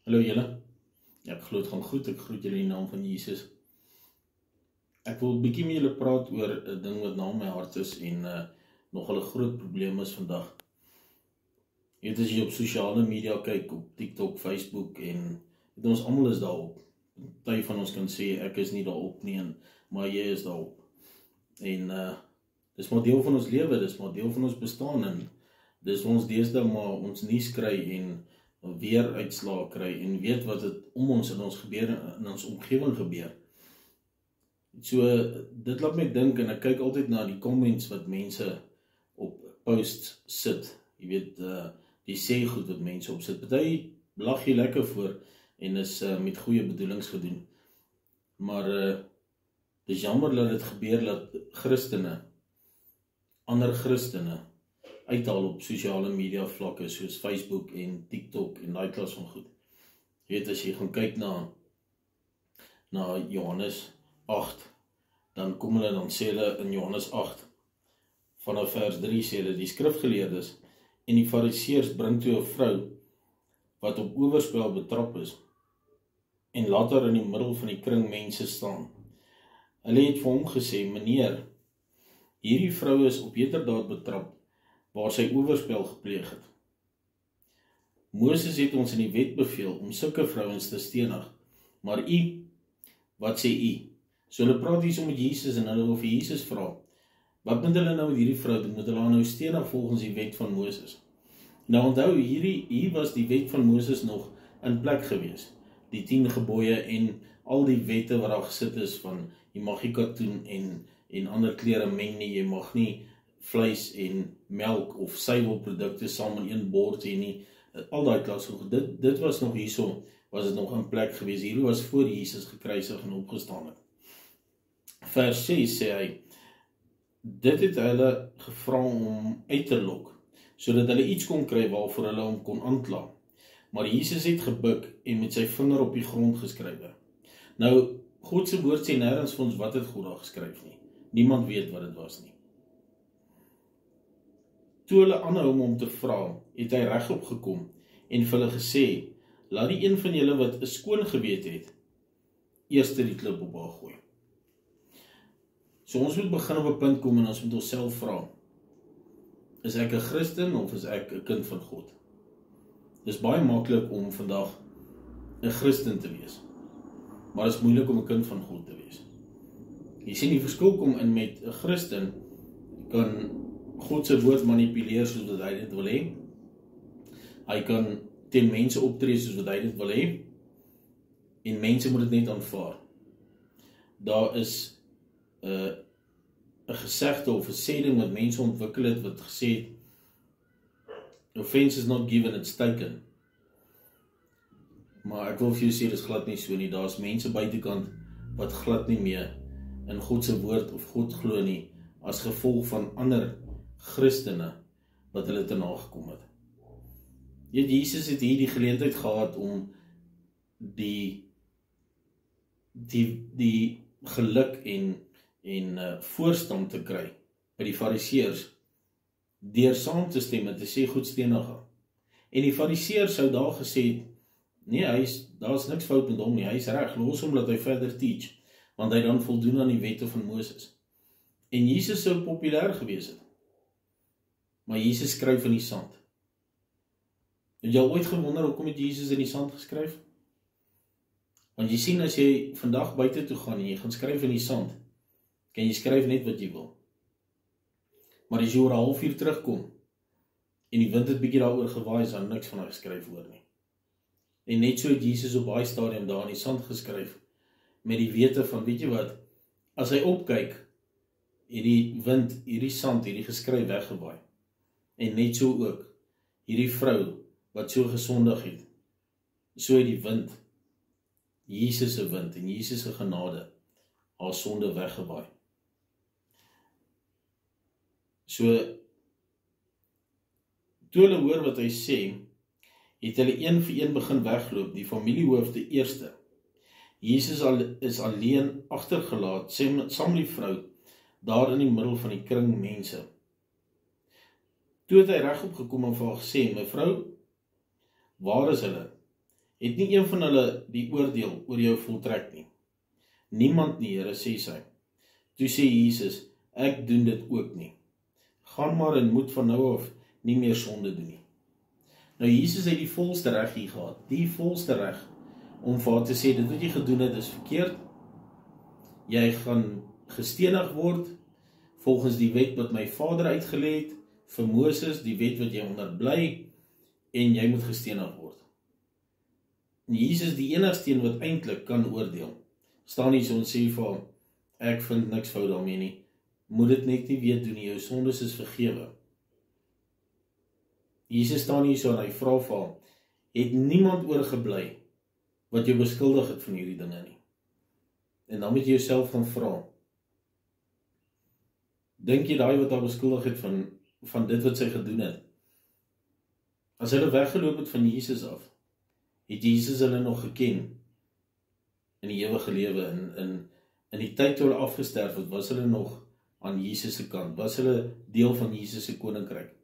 Hallo julle, ek glo dit gaan goed, ek groet julle in die naam van Jesus. Ek wil 'n bietjie met julle praat oor 'n ding wat na my hart is en nogal 'n groot probleem is vandag. Jy weet as jy op sosiale media kyk, op TikTok, Facebook en ons almal is daarop. Party van ons kan sê ek is nie daarop nie, maar jy is daarop. En dis maar deel van ons lewe, dis maar deel van ons bestaan en dis ons deesdae maar ons nuus kry en weer uitslae kry en weet wat het om ons in ons gebeur, in ons omgewing gebeur. So, dit laat my dink en ek kyk altyd na die comments wat mense op posts sit. Jy weet, die sê goed wat mense op sit. Party lag jy lekker voor en is met goeie bedoelings gedoen. Maar dis jammer dat dit gebeur dat Christene, ander Christene, uithaal op sosiale media vlakke soos Facebook en TikTok en daai klas van goed. Jy weet, as jy gaan kyk na Johannes 8, dan kom hulle, dan sê hulle in Johannes 8, vanaf vers 3 sê hulle, die skrifgeleerdes en die fariseërs bring toe 'n vrou wat op oorspel betrap is en laat haar in die middel van die kring mense staan. Hulle het vir hom gesê, meneer, hierdie vrou is op heterdaad betrap waar sy oorspel gepleeg het. Moses het ons in die wet beveel om sulke vrouens te stenig, maar wat sê u? So hulle praat hier so met Jesus en hulle wil vir Jesus vra, wat moet hulle nou met hierdie vrou doen? Moet hulle haar nou stenig volgens die wet van Moses? Nou onthou, hier was die wet van Moses nog in plek gewees. Die 10 gebooie en al die wette wat daar gesit is van, jy mag nie katoen en ander klere meng nie, jy mag nie vleis en melk of suiwelprodukte saam in een bord hê nie, al daai klas, dit was nog hierso, was dit nog in plek gewees, hier was voor Jesus gekruisig en opgestaan het. Vers 6 sê hy, dit het hulle gevra om uit te lok, sodat hulle iets kon kry waarvoor hulle hom kon aankla. Maar Jesus het gebuk en met sy vinger op die grond geskrywe. Nou, God se woord sê nêrens vir ons wat het God daar geskryf nie. Niemand weet wat dit was nie. Toe hulle aanhou om te vra, het hy regop gekom en vir hulle gesê, laat die een van julle wat 'n skoon gewete het, eers die klip op haar gooi. So ons moet begin op 'n punt kom en ons moet onsself vra, is ek 'n Christen of is ek 'n kind van God? Dis baie maklik om vandag 'n Christen te wees, maar dit is moeilik om 'n kind van God te wees. Jy sien die verskil kom in met 'n Christen, kan God se woord manipuleer soos wat hy dit wil hê. Hy kan teen mense optree soos wat hy dit wil hê, en mense moet dit net aanvaar. Daar is 'n gesegde of 'n sêding wat mense ontwikkel het, wat gesê het, offense is not given, it's taken. Maar ek wil vir jou sê, dit is glad nie so nie. Daar is mense buitekant wat glad nie meer in God se woord of God glo nie, as gevolg van ander Christene wat hulle te nagekom het. Jesus het hier die geleentheid gehad om die geluk en voorstand te kry by die fariseërs, deur saam te stem en te sê goed stenig haar. En die fariseërs sou daar gesê het, nee, daar is niks fout met hom nie, hy is reg, los hom dat hy verder teach, want hy dan voldoen aan die wette van Moses. En Jesus sou populêr gewees het, maar Jesus skryf in die sand. Het jy al ooit gewonder hoekom het Jesus in die sand geskryf? Want jy sien, as jy vandag buite toe gaan en jy gaan skryf in die sand, kan jy skryf net wat jy wil. Maar as jy oor 'n halfuur terugkom en die wind het bietjie daaroor gewaai, is daar niks van hy geskryf hoor nie. En net so het Jesus op baie stadium daar in die sand geskryf, met die wete van, weet jy wat, as hy opkyk, het die wind, hierdie sand, hierdie geskryf weggewaai. En net so ook, hierdie vrou, wat so gesondig het, so het die wind, Jesus se wind en Jesus se genade, haar sonde weggewaai. So, toe hulle hoor wat hy sê, het hulle een vir een begin wegloop, die familiehoofde eerste. Jesus is alleen agtergelaat, saam met die vrou, daar in die middel van die kring mense. Toe het hy regop gekom en vir haar gesê, mevrou, waar is hulle? het nie een van hulle die oordeel oor jou voltrek nie. Niemand nie, Here, sê sy. Toe sê Jesus, ek doen dit ook nie. Gaan maar en moet van nou af nie meer sonde doen nie. Nou Jesus het die volste reg hier gehad, die volste reg, om vir haar te sê, dit wat jy gedoen het is verkeerd, jy gaan gestenig word, volgens die wet wat my vader uitgelê het, vir Moses, die wet wat jy onder bly, en jy moet gestenig word. En Jesus die enigste een wat eintlik kan oordeel, staan hier so en sê vir haar, ek vind niks fout daarmee nie, moet dit net nie weer doen nie, jou sondes is vergewe. Jesus staan hier so en hy vra vir haar, het niemand oorgebly wat jou beskuldig het van hierdie dinge nie. En dan moet jy jouself gaan vra, dink jy daai wat haar beskuldig het van dit wat sy gedoen het? As hulle weggeloop het van Jesus af, het Jesus hulle nog geken in die ewige lewe, in die tyd toe hulle afgesterf het, was hulle nog aan Jesus se kant, was hulle deel van Jesus se koninkryk?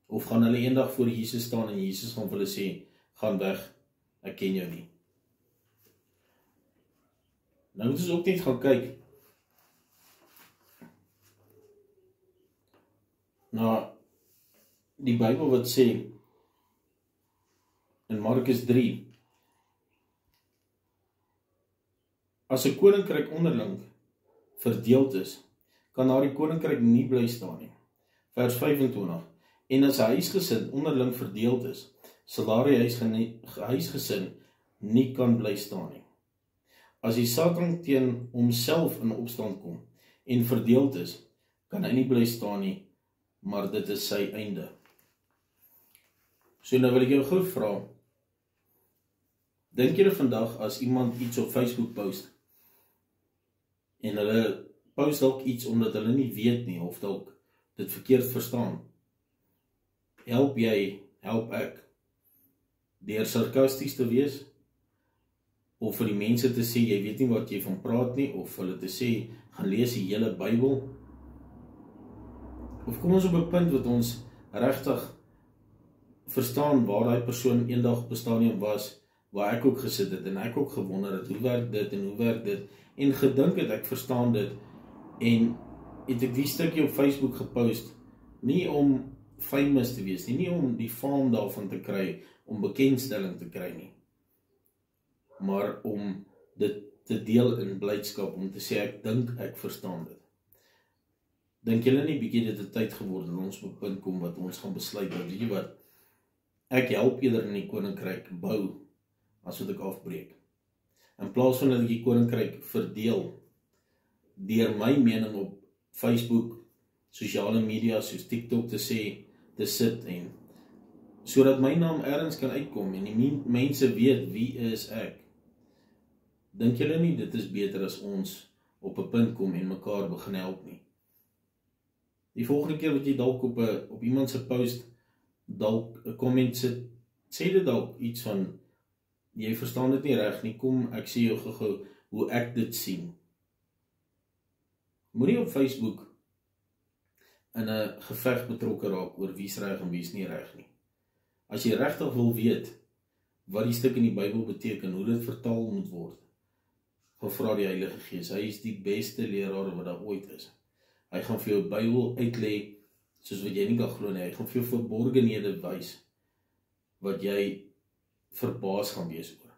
Of gaan hulle eendag voor Jesus staan en Jesus gaan vir hulle sê, gaan weg, ek ken jou nie. Nou moet ons ook net gaan kyk na die Bybel wat sê in Markus 3, as 'n koninkryk onderling verdeeld is, kan daar die koninkryk nie bly staan nie. Vers 25, en as 'n huisgesin onderling verdeeld is, sal daar die huisgesin nie kan bly staan nie. As die Satan teen homself in opstand kom en verdeeld is, kan hy nie bly staan nie, maar dit is sy einde. So nou wil ek jou gou vra, dink jy vandag as iemand iets op Facebook post, en hulle post dalk iets omdat hulle nie weet nie, of dalk dit verkeerd verstaan, help jy, help ek, deur sarkasties te wees, of vir die mense te sê, jy weet nie wat jy van praat nie, of hulle te sê, gaan lees die hele Bybel, of kom ons op 'n punt wat ons regtig verstaan waar daai persoon eendag op 'n stadium was, waar ek ook gesit het, en ek ook gewonder het, hoe werk dit, en hoe werk dit, en gedink het, ek verstaan dit, en het ek die stukkie op Facebook gepost, nie om famous te wees nie om die faam daarvan te kry, om bekendstelling te kry nie, maar om dit te deel in blydskap, om te sê, ek dink ek verstaan dit. Dink julle nie bietjie dit 'n tyd geword, en ons op 'n punt kom wat ons gaan besluit, dat weet jy wat, ek help eerder in die koninkryk bou, as wat ek afbreek. In plaas van dat ek die koninkryk verdeel, deur my mening op Facebook, sosiale media, soos TikTok te sê, te sit, en sodat my naam ergens kan uitkom, en die mense weet, wie is ek? Dink julle nie, dit is beter as ons op 'n punt kom en mekaar begin help nie? Die volgende keer wat jy dalk op iemand se post, dalk 'n comment sit, sê dit dalk iets van, jy verstaan dit nie reg nie, kom, ek sê jou gou hoe ek dit sien. Moenie op Facebook in 'n geveg betrokke raak oor wie's reg en wie's nie reg nie. As jy regtig wil weet wat die stuk in die Bybel beteken, hoe dit vertaal moet word, gaan vra die Heilige Gees. Hy is die beste leraar wat daar ooit is. Hy gaan vir jou Bybel uitlê soos wat jy nie kan glo nie. Hy gaan vir jou verborgenhede wys wat jy verbaas gaan wees oor.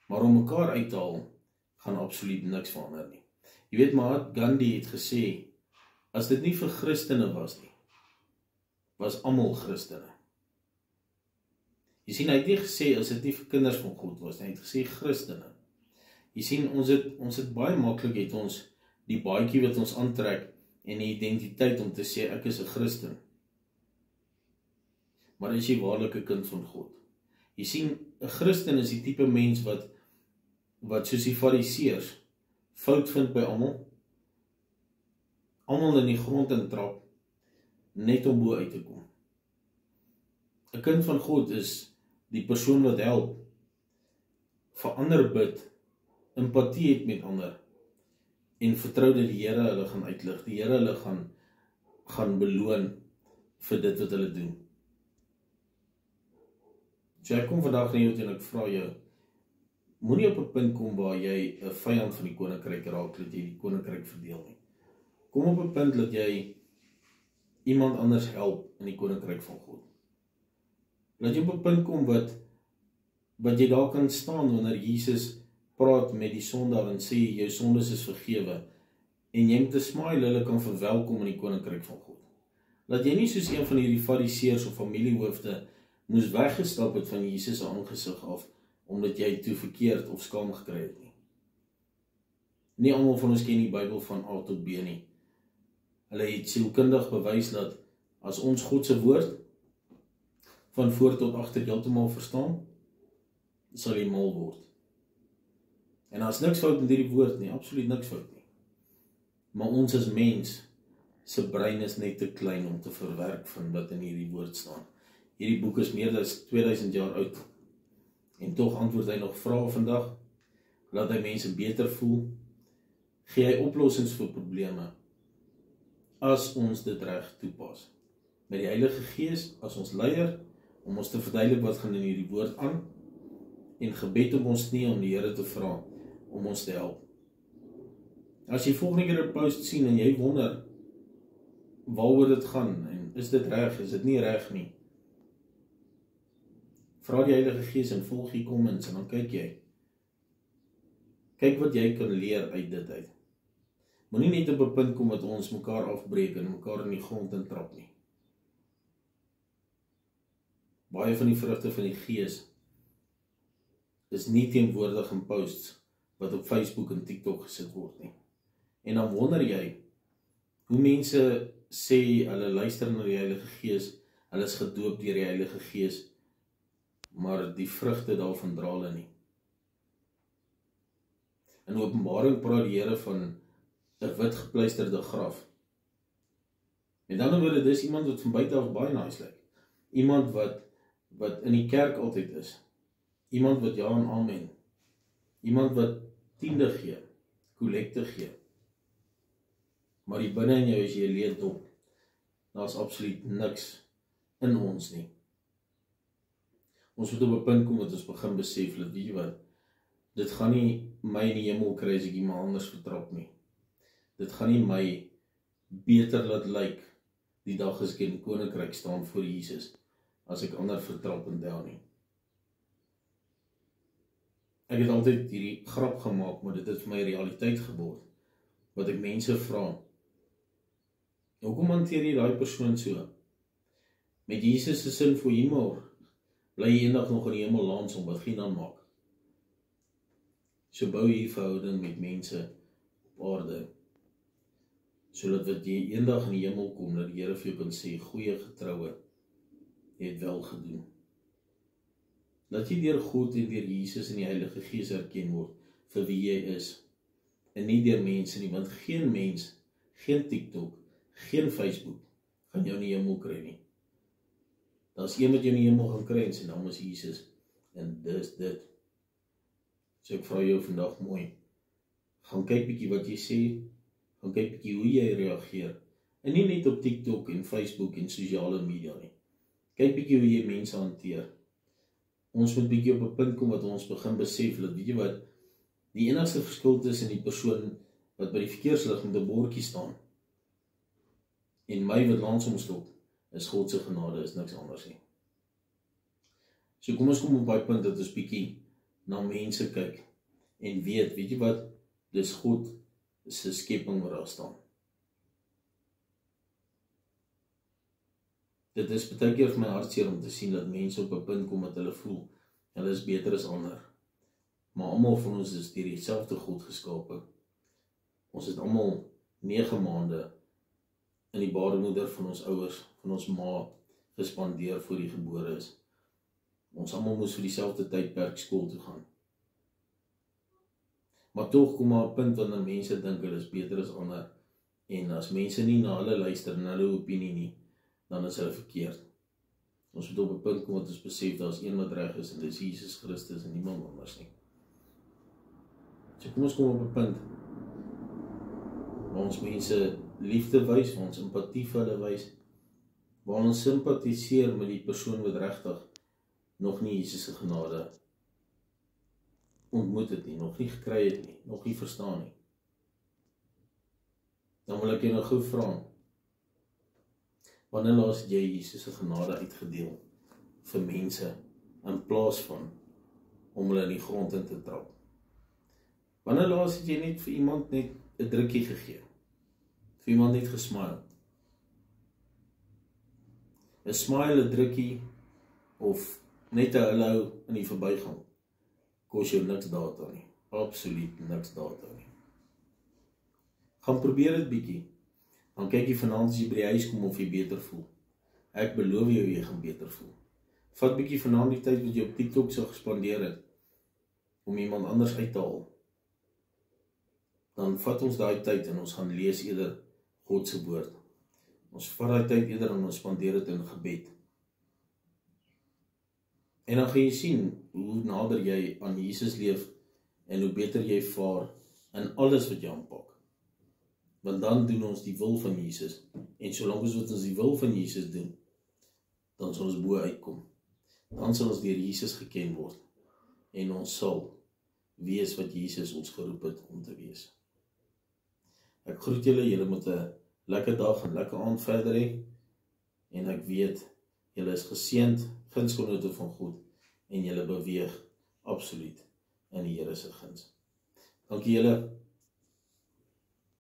Maar om mekaar uit te haal, gaan absoluut niks verander nie. Jy weet, Mahatma Gandhi het gesê, as dit nie vir Christene was nie, was almal Christene. Jy sien, hy het nie gesê, as dit nie vir kinders van God was nie, hy het gesê Christene. Jy sien, ons het baie maklik, het ons die baadjie wat ons aantrek, en die identiteit om te sê, ek is 'n Christen. Maar is jy waarlik 'n kind van God? Jy sien, 'n Christen is die tipe mens wat soos die Fariseërs fout vind by almal in die grond intrap, net om bo uit te kom. 'n Kind van God is die persoon wat help, vir ander bid, empatie het met ander, en vertrou dat die Here hulle gaan uitlig, die Here hulle gaan beloon vir dit wat hulle doen. So ek kom vandag na jou toe en ek vra jou, moenie op 'n punt kom waar jy 'n vyand van die koninkryk raak, dat jy die koninkryk verdeel nie. Kom op 'n punt dat jy iemand anders help in die koninkryk van God. Dat jy op 'n punt kom wat jy daar kan staan wanneer Jesus praat met die sondaar en sê, jou sondes is vergewe, en jy met 'n smile hulle kan verwelkom in die koninkryk van God. Dat jy nie soos een van hierdie fariseërs of familiehoofde moes weggestap het van Jesus se aangesig af, omdat jy toe verkeerd of skaam gekry het nie. Nie almal van ons ken die Bybel van A tot B nie. Hulle het sielkundig bewys dat as ons God se woord van voor tot agter heeltemal verstaan, sal jy mal word. En daar is niks fout met hierdie woord nie, absoluut niks fout nie. Maar ons as mens se brein is net te klein om te verwerk van wat in hierdie woord staan. Hierdie boek is meer as 2000 jaar oud. En tog antwoord hy nog vrae vandag, laat hy mense beter voel, gee hy oplossings vir probleme, as ons dit reg toepas. Met die Heilige Gees as ons leier, om ons te verduidelik wat gaan in hierdie woord aan, en gebed op ons knie om die Here te vra, om ons te help. As jy volgende keer 'n post sien en jy wonder, waaroor dit gaan, en is dit reg, is dit nie reg nie, vra die Heilige Gees en volg die comments, en dan kyk jy. Kyk wat jy kan leer uit dit uit. Moenie net op 'n punt kom dat ons mekaar afbreek en mekaar in die grond intrap nie. Baie van die vrugte van die Gees is nie teenwoordig in posts wat op Facebook en TikTok gesit word nie. En dan wonder jy, hoe mense sê, hulle luister na die Heilige Gees, hulle is gedoop deur die Heilige Gees, maar die vrugte daarvan dra hulle nie. In Openbaring praat die Here van 'n wit gepleisterde graf. Met ander woorde, dis iemand wat van buite af baie nice lyk. Iemand wat in die kerk altyd is. Iemand wat ja en amen. Iemand wat tiende gee, kollekte gee. Maar die binne in jou is jy leed dop. Daar's absoluut niks in ons nie. Ons moet op 'n punt kom dat ons begin besef, dat weet jy wat, dit gaan nie my in die hemel kry as ek iemand anders vertrap nie. Dit gaan nie my beter laat lyk die dag as ek in die koninkryk staan voor Jesus, as ek ander vertrap en tel nie. Ek het altyd hierdie grap gemaak, maar dit het vir my realiteit geword, wat ek mense vra, hoekom hanteer jy daai persoon so? Met Jesus se sin vir humor, bly jy eendag nog in die hemel lands om wat geen dan maak. So bou jy verhouding met mense op aarde, sodat wat jy eendag in die hemel kom, dat die Here vir jou kan sê, goeie getroue, jy het wel gedoen. Dat jy deur God en deur Jesus en die Heilige Gees erken word vir wie jy is, en nie deur mense nie, want geen mens, geen TikTok, geen Facebook, gaan jou in die hemel kry nie. Daar is een wat jou in die hemel gaan kry, en sy naam is Jesus, en dis dit. So ek vra jou vandag mooi, gaan kyk bietjie wat jy sê, gaan kyk bietjie hoe jy reageer, en nie net op TikTok en Facebook en sosiale media nie. Kyk bietjie hoe jy mense hanteer. Ons moet bietjie op 'n punt kom wat ons begin besef, dat weet jy wat, die enigste verskil tussen die persoon wat by die verkeerslig met 'n bordjie staan, en my wat langs hom stop, is God se genade, is niks anders nie. So kom ons kom op daai punt dat ons bietjie na mense kyk, en weet jy wat, dis God se skepping wat daar staan. Dit is baie keer vir my hartseer om te sien dat mense op 'n punt kom dat hulle voel, hulle is beter as ander. Maar almal van ons is deur dieselfde God geskape. Ons het almal 9 maande in die baarmoeder van ons ouers, van ons ma, gespandeer voor die gebore is. Ons almal moes vir dieselfde tydperk skool toe gaan. Maar tog kom maar 'n punt wanneer mense dink hulle is beter as ander, en as mense nie na hulle luister en hulle opinie nie, dan is hulle verkeerd. Ons moet op 'n punt kom wat ons besef, daar is een wat reg is, en dit is Jesus Christus en niemand anders nie. So kom ons kom op 'n punt waar ons mense liefde wys, waar ons empatie vir hulle wys, waar ons simpatiseer met die persoon wat regtig nog nie Jesus se genade ontmoet het nie, nog nie gekry het nie, nog nie verstaan nie. Dan wil ek jou nou gou vra, wanneer laas het jy Jesus se genade uitgedeel vir mense, in plaas van om hulle in die grond in te trap? Wanneer laas het jy net vir iemand net 'n drukkie gegee? Vir iemand net gesmile? 'n smile, 'n drukkie, of net 'n hallo in die verbygang, kos jou niks data nie. Absoluut niks data nie. Gaan probeer dit bietjie. Dan kyk jy vanaand as jy by die huis kom of jy beter voel. Ek beloof jou, jy gaan beter voel. Vat bietjie vanaand die tyd wat jy op TikTok sou gespandeer het, om iemand anders uit te haal. Dan vat ons daai tyd en ons gaan lees eerder God se woord. Ons vat daai tyd eerder en ons spandeer dit in gebed. En dan gaan jy sien hoe nader jy aan Jesus leef en hoe beter jy vaar in alles wat jy aanpak. Want dan doen ons die wil van Jesus. En solank as wat ons die wil van Jesus doen, dan sal ons bo uitkom. Dan sal ons deur Jesus geken word. En ons sal wees wat Jesus ons geroep het om te wees. Ek groet julle moet 'n lekker dag en lekker aand verder hê. En ek weet, julle is geseënd, gunsgenote van God. En julle beweeg absoluut in die Here se guns. Dankie julle.